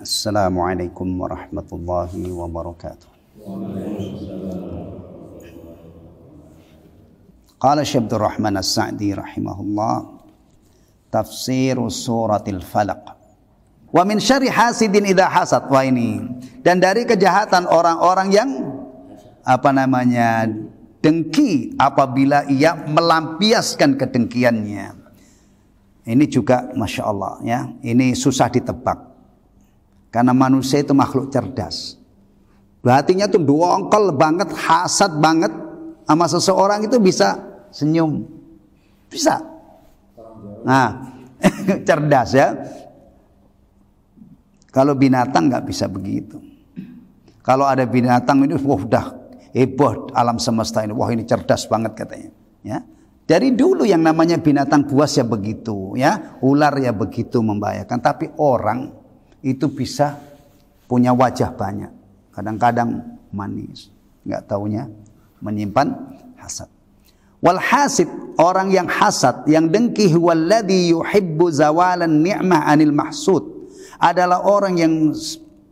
Assalamualaikum warahmatullahi wabarakatuh. Qala Syekh Abdul Rahman As-Sa'di rahimahullah, tafsir suratil Falaq. Wa min syarri hasidin idza hasad. Wah ini, dan dari kejahatan orang-orang yang dengki apabila ia melampiaskan kedengkiannya. Ini juga Masya Allah ya, ini susah ditebak. Karena manusia itu makhluk cerdas. Hatinya tuh dongkol banget, hasad banget sama seseorang itu bisa senyum. Bisa. Nah, cerdas ya. Kalau binatang nggak bisa begitu. Kalau ada binatang ini, wah udah heboh alam semesta ini. Wah ini cerdas banget katanya. Ya. Dari dulu yang namanya binatang buas ya begitu, ya. Ular ya begitu membahayakan. Tapi orang itu bisa punya wajah banyak, kadang-kadang manis, nggak taunya menyimpan hasad. Wal hasid, orang yang hasad, yang dengki, huwallazi yuhibbu zawalan ni'mah anil mahsud, adalah orang yang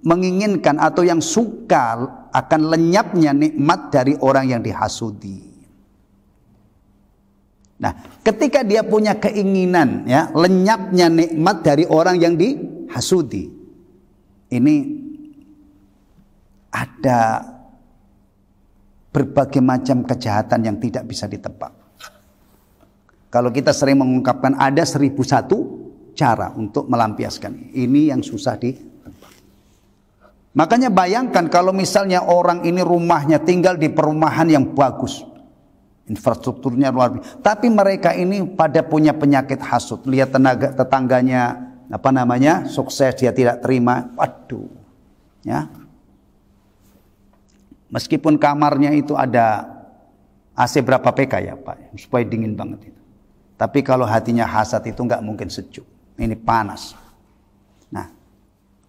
menginginkan atau yang suka akan lenyapnya nikmat dari orang yang dihasudi. Nah, ketika dia punya keinginan ya lenyapnya nikmat dari orang yang dihasudi, ini ada berbagai macam kejahatan yang tidak bisa ditebak. Kalau kita sering mengungkapkan ada 1001 cara untuk melampiaskan, ini yang susah ditebak. Makanya bayangkan kalau misalnya orang ini rumahnya tinggal di perumahan yang bagus, infrastrukturnya luar biasa, tapi mereka ini pada punya penyakit hasud. Lihat tetangganya sukses, dia tidak terima, waduh ya. Meskipun kamarnya itu ada AC berapa PK ya Pak, supaya dingin banget itu, tapi kalau hatinya hasad itu nggak mungkin sejuk, ini panas. Nah,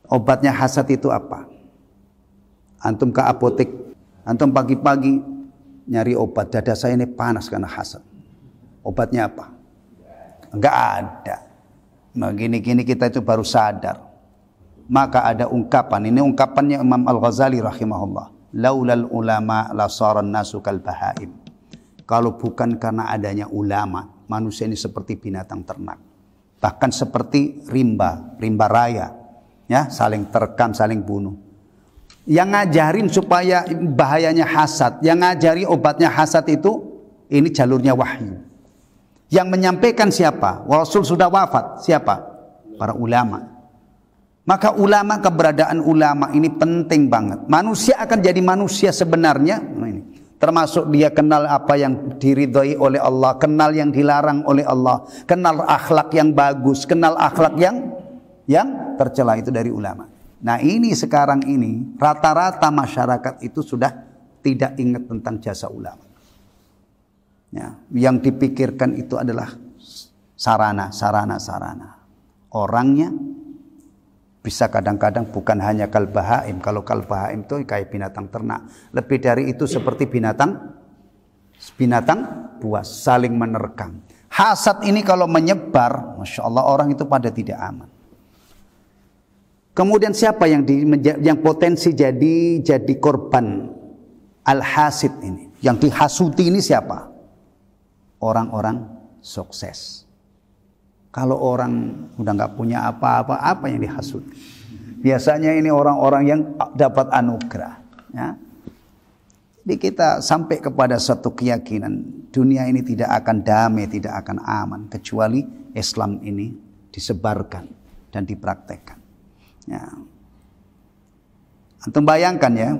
obatnya hasad itu apa? Antum ke apotek, antum pagi-pagi nyari obat, dada saya ini panas karena hasad, obatnya apa? Nggak ada. Nah, gini-gini kita itu baru sadar. Maka ada ungkapan, ini ungkapannya Imam Al-Ghazali rahimahullah, laulal ulama la saran nasu kal bahaim. Kalau bukan karena adanya ulama, manusia ini seperti binatang ternak, bahkan seperti rimba raya ya, saling terkam, saling bunuh. Yang ngajarin supaya bahayanya hasad, yang ngajari obatnya hasad itu, ini jalurnya wahyu. Yang menyampaikan siapa? Rasul sudah wafat, siapa? Para ulama. Maka ulama, keberadaan ulama ini penting banget. Manusia akan jadi manusia sebenarnya, termasuk dia kenal apa yang diridhoi oleh Allah, kenal yang dilarang oleh Allah, kenal akhlak yang bagus, kenal akhlak yang tercela, itu dari ulama. Nah ini sekarang ini rata-rata masyarakat itu sudah tidak ingat tentang jasa ulama. Ya, yang dipikirkan itu adalah sarana. Orangnya bisa kadang-kadang bukan hanya kalbahaim. Kalau kalbahaim itu kayak binatang ternak. Lebih dari itu seperti binatang buas, saling menerkam. Hasad ini kalau menyebar, Masya Allah, orang itu pada tidak aman. Kemudian siapa yang potensi jadi korban al-hasid ini? Yang dihasuti ini siapa? Orang-orang sukses. Kalau orang udah nggak punya apa-apa, apa yang dihasut? Biasanya ini orang-orang yang dapat anugerah. Ya. Jadi kita sampai kepada satu keyakinan, dunia ini tidak akan damai, tidak akan aman, kecuali Islam ini disebarkan dan dipraktekkan. Ya. Antum bayangkan ya,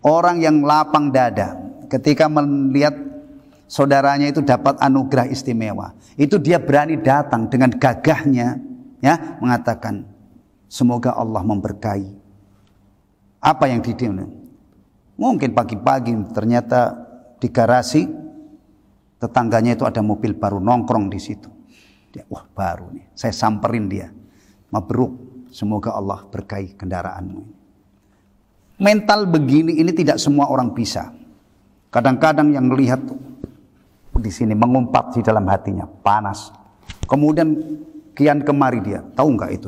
orang yang lapang dada ketika melihat saudaranya itu dapat anugerah istimewa, itu dia berani datang dengan gagahnya ya, mengatakan semoga Allah memberkahi. Apa yang didiamkan? Mungkin pagi-pagi ternyata di garasi tetangganya itu ada mobil baru nongkrong di situ. Dia, wah baru nih, saya samperin dia. Mabruk, semoga Allah berkahi kendaraanmu. Mental begini ini tidak semua orang bisa. Kadang-kadang yang melihat di sini mengumpat di dalam hatinya, panas. Kemudian kian kemari dia, tahu nggak itu?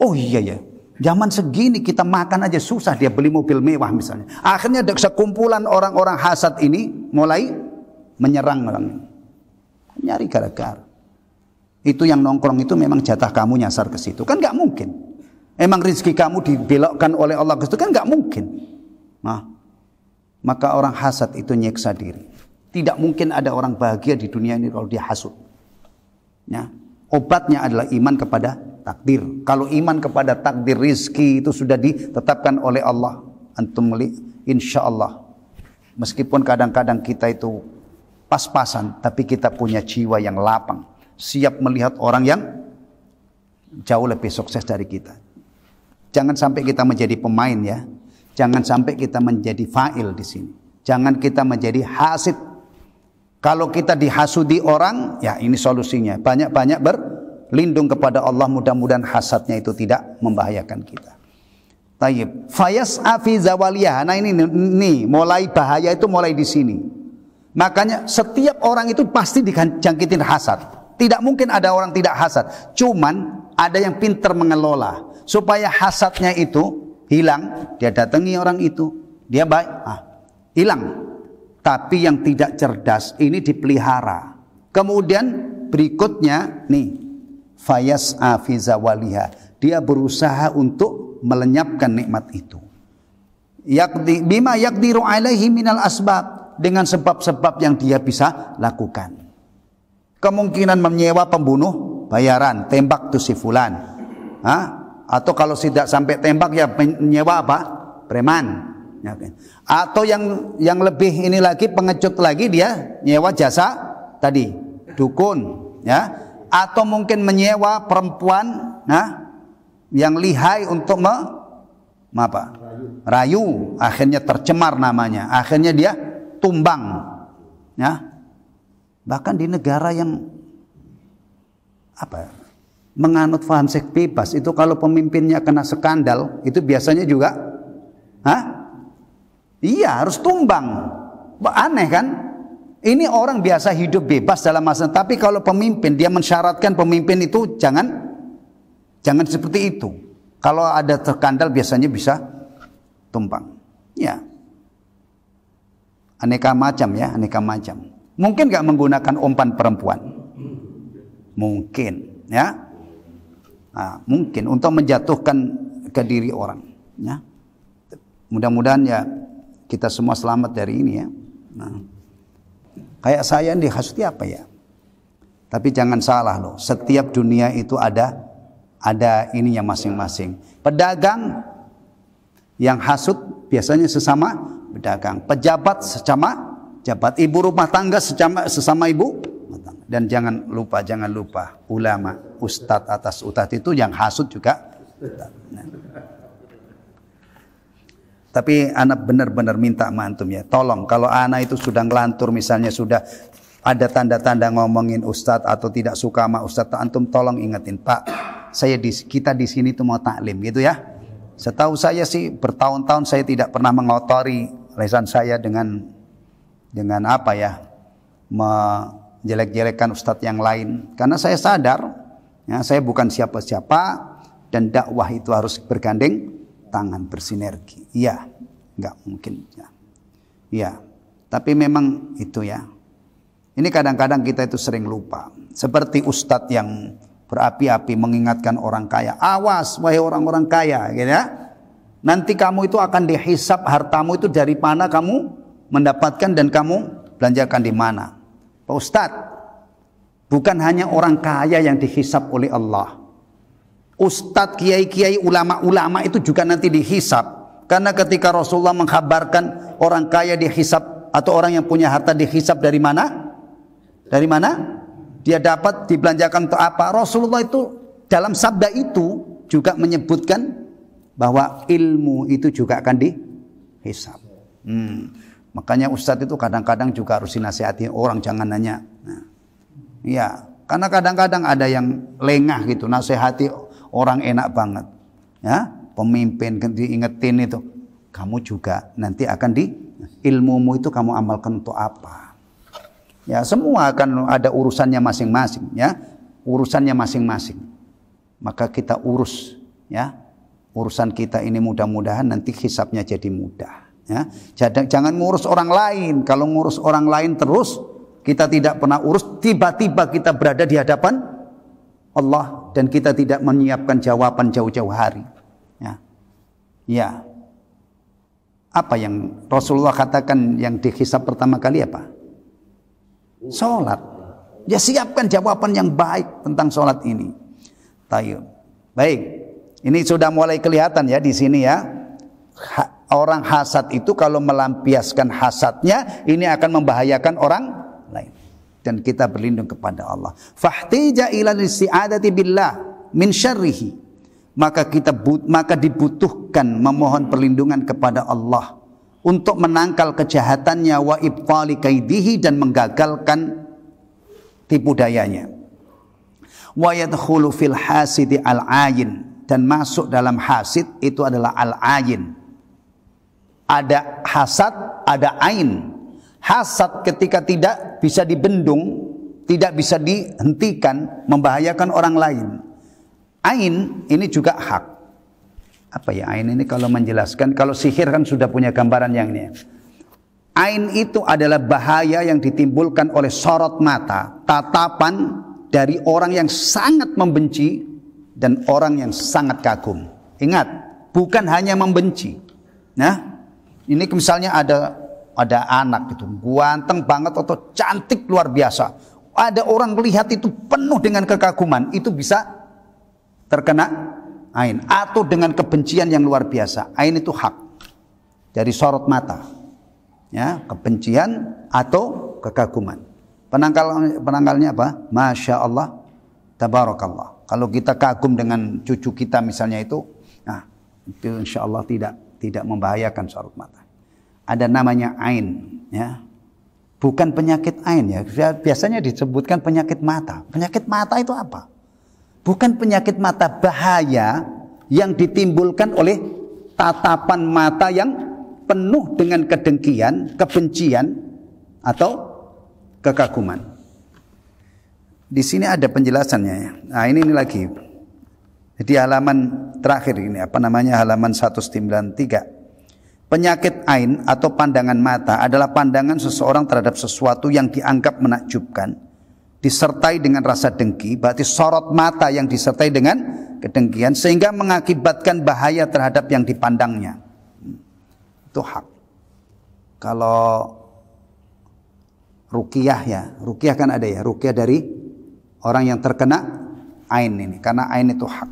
Oh iya ya, zaman segini kita makan aja susah, dia beli mobil mewah misalnya. Akhirnya ada sekumpulan orang-orang hasad ini mulai menyerang orang ini. Nyari gara-gara. Itu yang nongkrong itu memang jatah kamu nyasar ke situ. Kan nggak mungkin. Emang rezeki kamu dibelokkan oleh Allah ke situ, kan nggak mungkin. Nah, maka orang hasad itu nyiksa diri. Tidak mungkin ada orang bahagia di dunia ini kalau dia hasud. Ya. Obatnya adalah iman kepada takdir. Kalau iman kepada takdir rizki itu sudah ditetapkan oleh Allah, antum insya Allah. Meskipun kadang-kadang kita itu pas-pasan, tapi kita punya jiwa yang lapang, siap melihat orang yang jauh lebih sukses dari kita. Jangan sampai kita menjadi pemain ya. Jangan sampai kita menjadi fa'il di sini. Jangan kita menjadi hasid. Kalau kita dihasudi orang, ya ini solusinya. Banyak-banyak berlindung kepada Allah, mudah-mudahan hasadnya itu tidak membahayakan kita. Tayyib. Fayas'a fi zawaliyah. Nah ini mulai bahaya itu mulai di sini. Makanya setiap orang itu pasti dijangkitin hasad. Tidak mungkin ada orang tidak hasad. Cuman ada yang pintar mengelola supaya hasadnya itu hilang. Dia datangi orang itu, dia baik, hilang. Tapi yang tidak cerdas ini dipelihara. Kemudian berikutnya nih, fayas'a fi zawaliha. Dia berusaha untuk melenyapkan nikmat itu. Bima yaqdiru alaihi minal asbab, dengan sebab-sebab yang dia bisa lakukan. Kemungkinan menyewa pembunuh bayaran, tembak tuh si fulan. Atau kalau tidak sampai tembak ya menyewa apa? Preman. Atau yang lebih ini lagi, pengecut lagi, dia nyewa jasa tadi dukun ya, atau mungkin menyewa perempuan yang lihai untuk rayu, akhirnya tercemar namanya, akhirnya dia tumbang ya. Bahkan di negara yang menganut faham seks bebas itu, kalau pemimpinnya kena skandal itu biasanya juga iya harus tumbang. Aneh kan? Ini orang biasa hidup bebas dalam masa, tapi kalau pemimpin dia mensyaratkan pemimpin itu jangan seperti itu. Kalau ada skandal biasanya bisa tumbang. Ya. Aneka macam ya, aneka macam. Mungkin nggak menggunakan umpan perempuan? Mungkin, ya. Mungkin untuk menjatuhkan ke diri orang. Ya. Mudah-mudahan ya kita semua selamat dari ini ya. Kayak saya dihasuti apa ya? Tapi jangan salah loh, setiap dunia itu ada ininya masing-masing. Pedagang yang hasut biasanya sesama pedagang, pejabat sesama jabat, ibu rumah tangga sesama ibu. Dan jangan lupa ulama, ustadz atas ustadz itu yang hasut juga. Tapi anak benar-benar minta sama antum ya, tolong kalau anak itu sudah ngelantur, misalnya sudah ada tanda-tanda ngomongin ustadz atau tidak suka sama ustadz, antum tolong ingetin, Pak, kita di sini tuh mau taklim gitu ya. Setahu saya sih bertahun-tahun saya tidak pernah mengotori lisan saya dengan menjelek-jelekan ustadz yang lain, karena saya sadar ya, saya bukan siapa-siapa dan dakwah itu harus bergandeng tangan, bersinergi. Iya, nggak mungkin ya. Iya, tapi memang itu ya. Ini kadang-kadang kita itu sering lupa. Seperti ustadz yang berapi-api mengingatkan orang kaya, awas wahai orang-orang kaya, gitu ya. Nanti kamu itu akan dihisap hartamu itu dari mana kamu mendapatkan dan kamu belanjakan di mana. Pak Ustadz, bukan hanya orang kaya yang dihisap oleh Allah. Ustadz, kiai-kiai, ulama-ulama itu juga nanti dihisap. Karena ketika Rasulullah mengkhabarkan orang kaya dihisap atau orang yang punya harta dihisap dari mana? Dari mana? Dia dapat dibelanjakan untuk apa? Rasulullah itu dalam sabda itu juga menyebutkan bahwa ilmu itu juga akan dihisap. Makanya ustadz itu kadang-kadang juga harus dinasihati orang, jangan nanya. Iya, karena kadang-kadang ada yang lengah gitu, nasihati orang enak banget, ya, pemimpin diingetin itu, kamu juga nanti akan ilmumu itu kamu amalkan untuk apa? Ya, semua akan ada urusannya masing-masing, ya, urusannya masing-masing. Maka kita urus, ya. Urusan kita ini mudah-mudahan nanti hisabnya jadi mudah, ya. Jangan ngurus orang lain. Kalau ngurus orang lain terus, kita tidak pernah urus, tiba-tiba kita berada di hadapan Allah dan kita tidak menyiapkan jawaban jauh-jauh hari. Ya. Ya. Apa yang Rasulullah katakan yang dihisab pertama kali apa? Sholat. Ya, siapkan jawaban yang baik tentang sholat ini. Tayyib. Baik. Ini sudah mulai kelihatan ya di sini ya. Orang hasad itu kalau melampiaskan hasadnya, ini akan membahayakan orang lain. Dan kita berlindung kepada Allah. Fahtija ila isti'adati billah min syarrihi. Maka dibutuhkan memohon perlindungan kepada Allah untuk menangkal kejahatannya wa ibtali kaidihi, dan menggagalkan tipu dayanya. Wa yadkhulu fil hasidi al-ayin, dan masuk dalam hasid itu adalah al-ayin. Ada hasad, ada ain. Hasad ketika tidak bisa dibendung, tidak bisa dihentikan, membahayakan orang lain. Ain ini juga hak. Apa ya ain ini kalau menjelaskan? Kalau sihir kan sudah punya gambaran yang ini. Ain itu adalah bahaya yang ditimbulkan oleh sorot mata, tatapan dari orang yang sangat membenci dan orang yang sangat kagum. Ingat, bukan hanya membenci. Nah, ini misalnya ada anak gitu, ganteng banget atau cantik luar biasa. Ada orang melihat itu penuh dengan kekaguman, itu bisa terkena ain. Atau dengan kebencian yang luar biasa. Ain itu hak dari sorot mata, ya, kebencian atau kekaguman. Penangkalnya apa? Masya Allah, tabarakallah. Kalau kita kagum dengan cucu kita misalnya itu, nah itu insya Allah tidak membahayakan sorot mata. Ada namanya ain, ya. Bukan penyakit ain ya. Biasanya disebutkan penyakit mata. Penyakit mata itu apa? Bukan penyakit mata bahaya yang ditimbulkan oleh tatapan mata yang penuh dengan kedengkian, kebencian atau kekaguman. Di sini ada penjelasannya ya. Nah, ini lagi. Di halaman terakhir ini halaman 193. Penyakit ain atau pandangan mata adalah pandangan seseorang terhadap sesuatu yang dianggap menakjubkan disertai dengan rasa dengki, berarti sorot mata yang disertai dengan kedengkian sehingga mengakibatkan bahaya terhadap yang dipandangnya. Itu hak. Kalau ruqyah ya, ruqyah kan ada ya, ruqyah dari orang yang terkena ain ini, karena ain itu hak.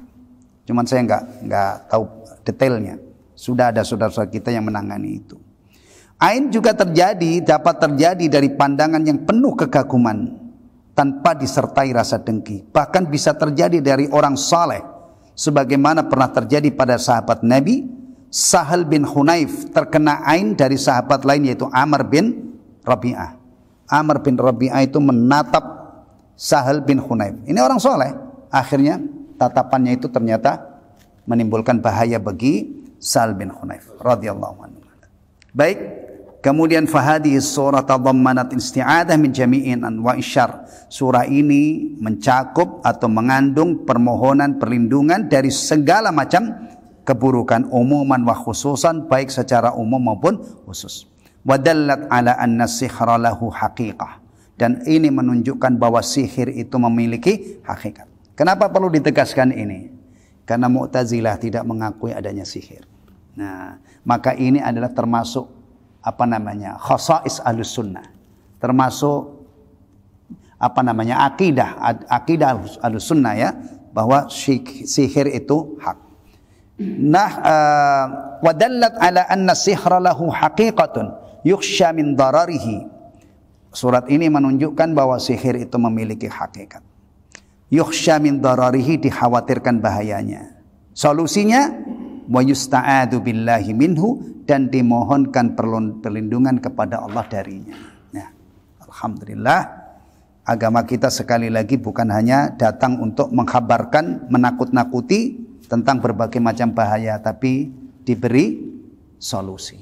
Cuman saya nggak tahu detailnya. Sudah ada saudara-saudara kita yang menangani itu. Ain juga dapat terjadi dari pandangan yang penuh kekaguman tanpa disertai rasa dengki. Bahkan bisa terjadi dari orang saleh, sebagaimana pernah terjadi pada sahabat Nabi Sahal bin Hunayf, terkena ain dari sahabat lain yaitu Amr bin Rabi'ah. Amr bin Rabi'ah itu menatap Sahal bin Hunayf. Ini orang saleh. Akhirnya tatapannya itu ternyata menimbulkan bahaya bagi Sahal bin Hunayf radhiyallahu anhu. Baik, kemudian fahadhihi surah tadammanat isti'adah min jami'in anwa'i syarr. Surah ini mencakup atau mengandung permohonan perlindungan dari segala macam keburukan, umuman wa khususan, baik secara umum maupun khusus. Wa dallat ala anna sihra lahu haqiqah. Dan ini menunjukkan bahwa sihir itu memiliki hakikat. Kenapa perlu ditegaskan ini? Karena Mu'tazilah tidak mengakui adanya sihir. Nah, maka ini adalah termasuk khasais Ahlus Sunnah. Termasuk akidah Ahlus Sunnah ya, bahwa sihir itu hak. Nah, wa dallat ala anna sihra lahu haqiqatun yukhsha min dararihi. Surat ini menunjukkan bahwa sihir itu memiliki hakikat. Yukhsha min dararihi, dikhawatirkan bahayanya. Solusinya wa yusta'adu billahi minhu, dan dimohonkan perlindungan kepada Allah darinya. Nah, alhamdulillah agama kita sekali lagi bukan hanya datang untuk mengkhabarkan, menakut-nakuti tentang berbagai macam bahaya, tapi diberi solusi.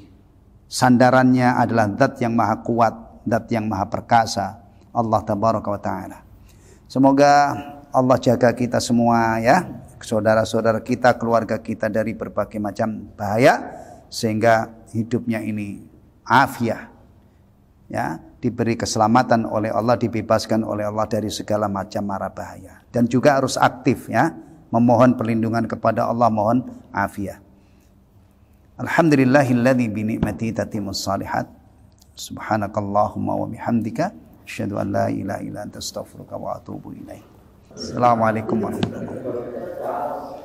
Sandarannya adalah zat yang maha kuat, zat yang maha perkasa, Allah tabaraka wa ta'ala. Semoga Allah jaga kita semua ya, saudara-saudara kita, keluarga kita dari berbagai macam bahaya, sehingga hidupnya ini afiah, ya, diberi keselamatan oleh Allah, dibebaskan oleh Allah dari segala macam mara bahaya. Dan juga harus aktif, ya, memohon perlindungan kepada Allah, mohon afiah. Alhamdulillahilladzi bi ni'matihi tatimmus shalihat. Subhanakallahumma wa bihamdika asyhadu an la ilaha illa anta astaghfiruka wa atubu ilaik. Assalamualaikum warahmatullahi wabarakatuh.